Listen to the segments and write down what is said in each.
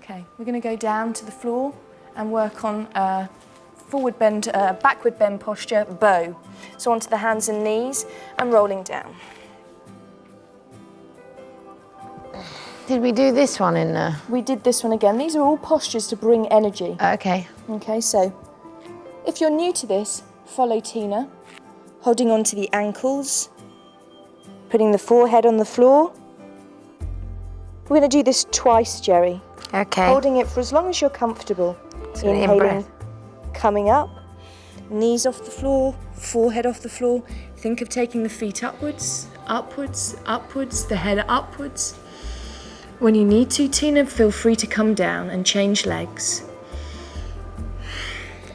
Okay, we're going to go down to the floor and work on forward bend, backward bend posture, bow. So onto the hands and knees and rolling down. Did we do this one in there? We did this one again. These are all postures to bring energy. Okay. Okay, so if you're new to this, follow Tina, holding on to the ankles, putting the forehead on the floor. We're going to do this twice, Geri. Okay. Holding it for as long as you're comfortable. So Inhaling, coming up, knees off the floor, forehead off the floor. Think of taking the feet upwards, upwards, upwards, the head upwards. When you need to, Tina, feel free to come down and change legs.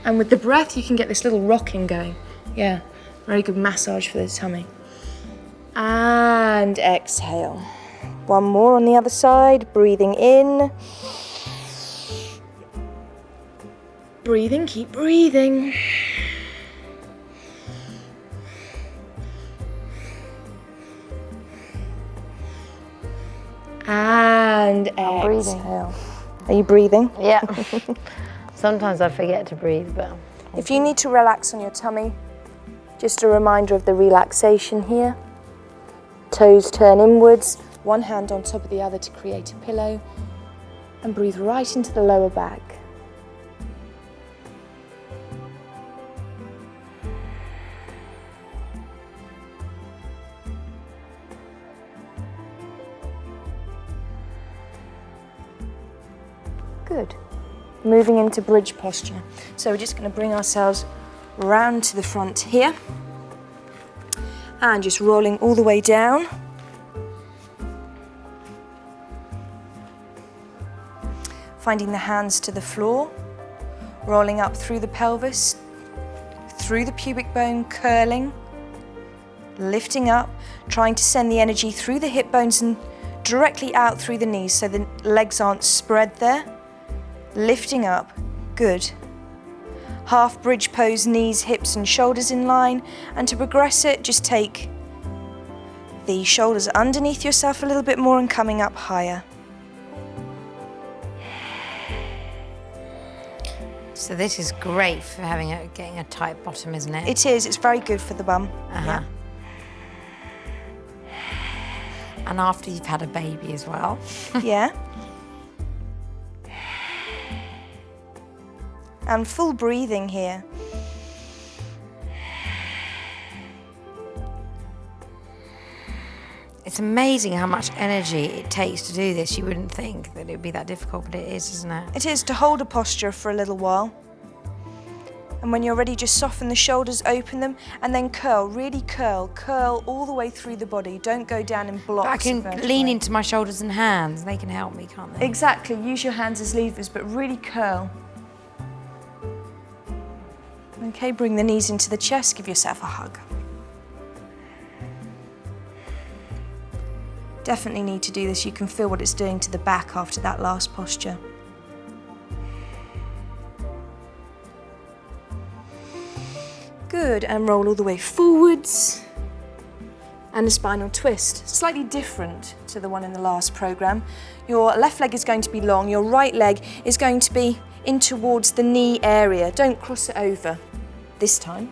And with the breath, you can get this little rocking going. Yeah, very good massage for the tummy. And exhale. One more on the other side, breathing in. Breathing, keep breathing. And exhale. Are you breathing? Yeah. Sometimes I forget to breathe, but... If you need to relax on your tummy, just a reminder of the relaxation here. Toes turn inwards, one hand on top of the other to create a pillow, and breathe right into the lower back. Good. Moving into bridge posture. So we're just going to bring ourselves round to the front here and just rolling all the way down. Finding the hands to the floor, rolling up through the pelvis, through the pubic bone, curling, lifting up, trying to send the energy through the hip bones and directly out through the knees so the legs aren't spread there. Lifting up, good. Half bridge pose, knees, hips and shoulders in line. And to progress it, just take the shoulders underneath yourself a little bit more and coming up higher. So this is great for getting a tight bottom, isn't it? It is, it's very good for the bum. Yeah. And after you've had a baby as well. Yeah. And full breathing here. It's amazing how much energy it takes to do this. You wouldn't think that it would be that difficult, but it is, isn't it? It is, to hold a posture for a little while. And when you're ready, just soften the shoulders, open them, and then curl, really curl. Curl all the way through the body. Don't go down in blocks. But I can lean into my shoulders and hands. They can help me, can't they? Exactly. Use your hands as levers, but really curl. Okay, bring the knees into the chest. Give yourself a hug. Definitely need to do this. You can feel what it's doing to the back after that last posture. Good, and roll all the way forwards. And a spinal twist, slightly different to the one in the last program. Your left leg is going to be long, your right leg is going to be in towards the knee area. Don't cross it over this time.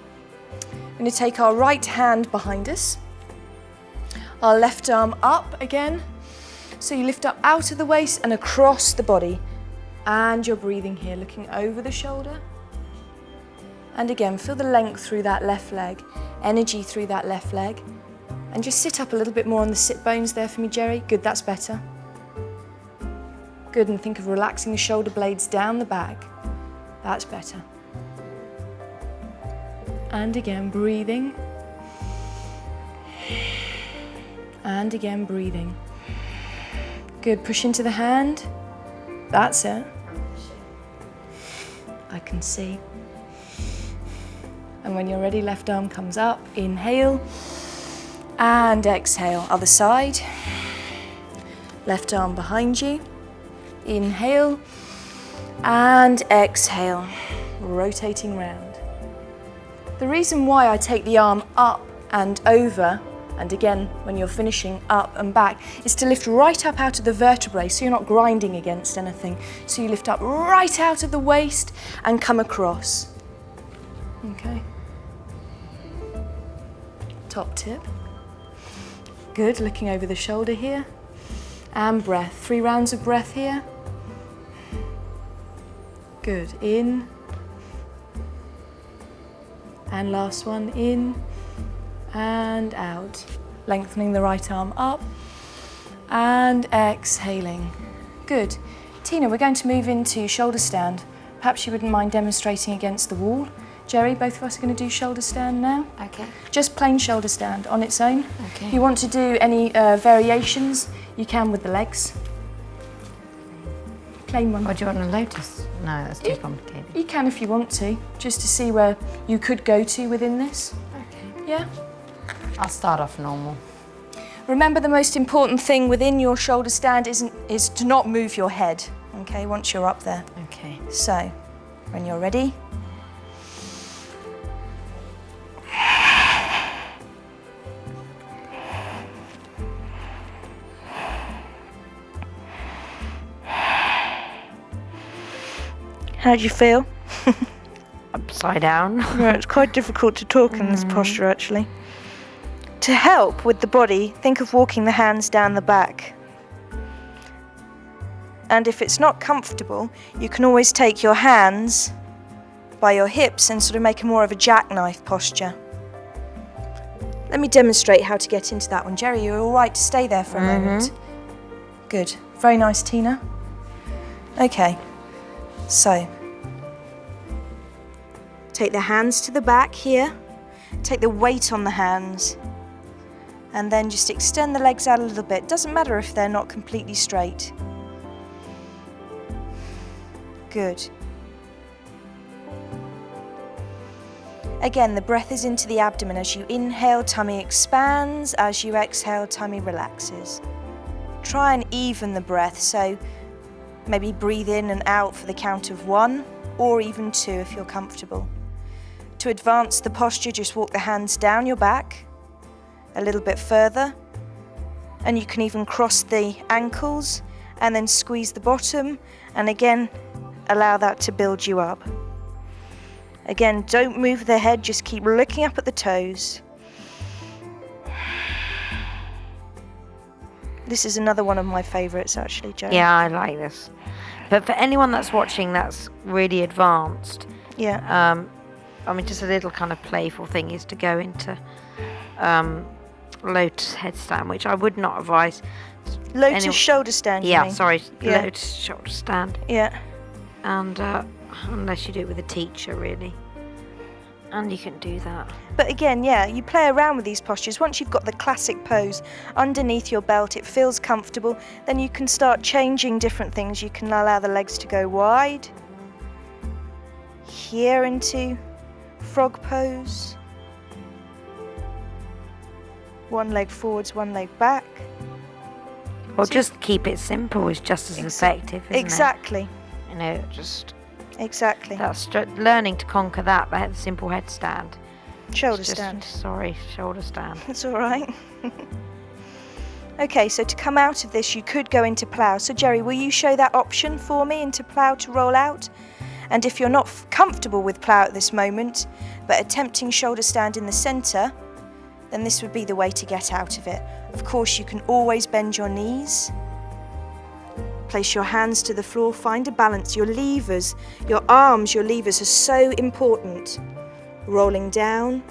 We're going to take our right hand behind us, our left arm up again. So you lift up out of the waist and across the body. And you're breathing here, looking over the shoulder. And again, feel the length through that left leg, energy through that left leg. And just sit up a little bit more on the sit bones there for me, Geri. Good, that's better. Good, and think of relaxing the shoulder blades down the back. That's better. And again, breathing. And again, breathing. Good, push into the hand. That's it. I can see. And when you're ready, left arm comes up. Inhale. And exhale. Other side. Left arm behind you. Inhale. And exhale. Rotating round. The reason why I take the arm up and over And again, when you're finishing up and back, is to lift right up out of the vertebrae so you're not grinding against anything. So you lift up right out of the waist and come across. Okay. Top tip. Good, looking over the shoulder here. And breath. 3 rounds of breath here. Good, in. And last one, in and out. Lengthening the right arm up and exhaling. Good. Tina, we're going to move into shoulder stand. Perhaps you wouldn't mind demonstrating against the wall. Geri, both of us are going to do shoulder stand now. Okay. Just plain shoulder stand on its own. Okay. If you want to do any variations, you can with the legs. Plain one. Or do you want a lotus? No, that's too complicated. You can if you want to, just to see where you could go to within this. Okay. Yeah? I'll start off normal. Remember, the most important thing within your shoulder stand is to not move your head, okay, once you're up there. Okay. So, when you're ready. How do you feel? Upside down. Yeah, it's quite difficult to talk in this posture, actually. To help with the body, think of walking the hands down the back. And if it's not comfortable, you can always take your hands by your hips and sort of make a more of a jackknife posture. Let me demonstrate how to get into that one. Geri, you're all right to stay there for a moment? Good. Very nice, Tina. Okay. So, take the hands to the back here, take the weight on the hands, and then just extend the legs out a little bit. Doesn't matter if they're not completely straight. Good. Again, the breath is into the abdomen. As you inhale, tummy expands. As you exhale, tummy relaxes. Try and even the breath, so maybe breathe in and out for the count of 1 or even 2 if you're comfortable. To advance the posture, just walk the hands down your back a little bit further, and you can even cross the ankles and then squeeze the bottom, and again allow that to build you up. Again, don't move the head, just keep looking up at the toes. This is another one of my favourites, actually, Jo. Yeah, I like this. But for anyone that's watching that's really advanced, Yeah. I mean, just a little kind of playful thing is to go into lotus headstand, which I would not advise. Lotus shoulder stand, you Yeah, mean? sorry, Yeah. lotus shoulder stand. Yeah. And unless you do it with a teacher, really. And you can do that. But again, yeah, you play around with these postures. Once you've got the classic pose underneath your belt, it feels comfortable, then you can start changing different things. You can allow the legs to go wide. Here into frog pose. One leg forwards, one leg back. Or just keep it simple is just as effective, isn't Exactly. it? You know, just Exactly. that's learning to conquer that simple headstand. Shoulder Just- stand. Sorry, shoulder stand. That's all right. Okay, so to come out of this, you could go into plough. So Geri, will you show that option for me into plough to roll out? And if you're not comfortable with plough at this moment, but attempting shoulder stand in the centre, then this would be the way to get out of it. Of course, you can always bend your knees. Place your hands to the floor, find a balance. Your levers, your arms, your levers are so important. Rolling down,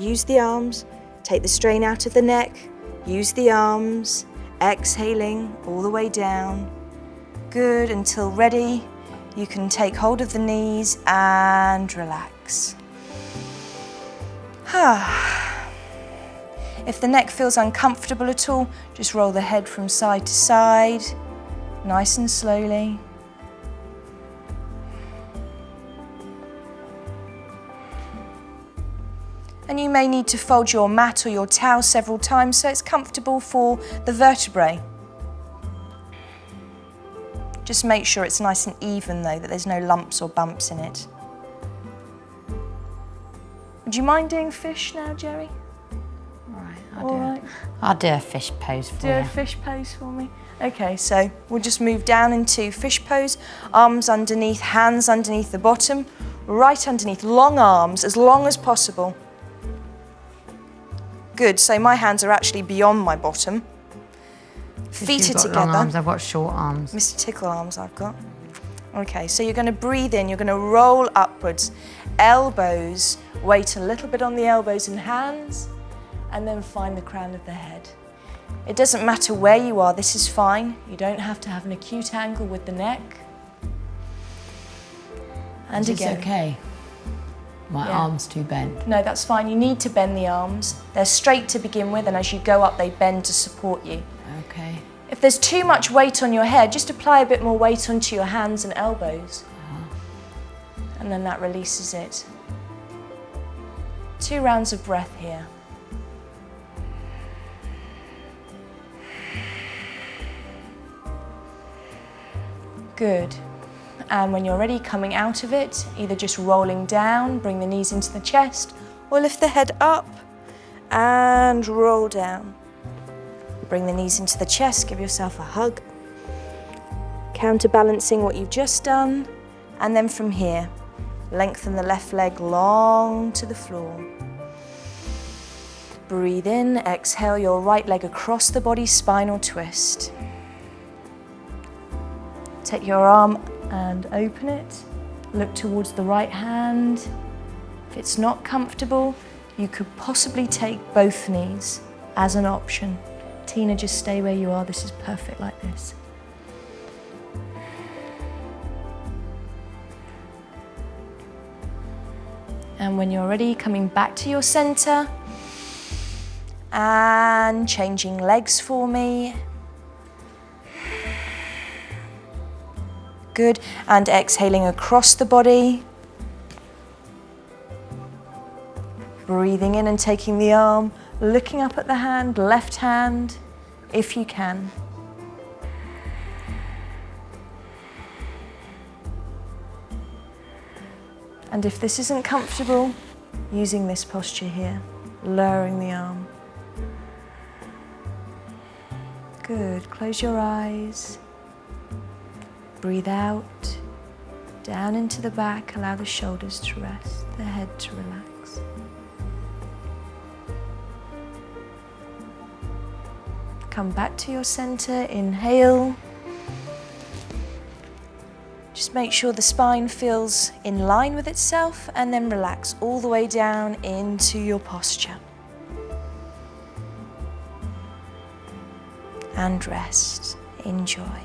use the arms. Take the strain out of the neck, use the arms. Exhaling all the way down. Good, until ready. You can take hold of the knees and relax. If the neck feels uncomfortable at all, just roll the head from side to side, nice and slowly. And you may need to fold your mat or your towel several times so it's comfortable for the vertebrae. Just make sure it's nice and even though, that there's no lumps or bumps in it. Would you mind doing fish now, Geri? Right. All right. I'll do a fish pose for Do you. a fish pose for me. Okay, so we'll just move down into fish pose. Arms underneath, hands underneath the bottom, right underneath. Long arms, as long as possible. Good, so my hands are actually beyond my bottom. Feet are You've got together. long arms, I've got short arms. Mr. Tickle arms I've got. Okay, so you're going to breathe in, you're going to roll upwards. Elbows, weight a little bit on the elbows and hands, and then find the crown of the head. It doesn't matter where you are, this is fine. You don't have to have an acute angle with the neck. And Is again. this okay? My Yeah. arm's too bent. No, that's fine. You need to bend the arms. They're straight to begin with, and as you go up, they bend to support you. Okay. If there's too much weight on your head, just apply a bit more weight onto your hands and elbows. And then that releases it. 2 rounds of breath here. Good. And when you're ready, coming out of it, either just rolling down, bring the knees into the chest, or lift the head up and roll down. Bring the knees into the chest, give yourself a hug. Counterbalancing what you've just done. And then from here, lengthen the left leg long to the floor. Breathe in, exhale your right leg across the body, spinal twist. Take your arm and open it. Look towards the right hand. If it's not comfortable, you could possibly take both knees as an option. Tina, just stay where you are. This is perfect like this. And when you're ready, coming back to your center and changing legs for me. Good, and exhaling across the body. Breathing in and taking the arm, looking up at the hand, left hand, if you can. And if this isn't comfortable, using this posture here, lowering the arm. Good, close your eyes. Breathe out, down into the back, allow the shoulders to rest, the head to relax. Come back to your center, inhale. Just make sure the spine feels in line with itself and then relax all the way down into your posture. And rest, enjoy.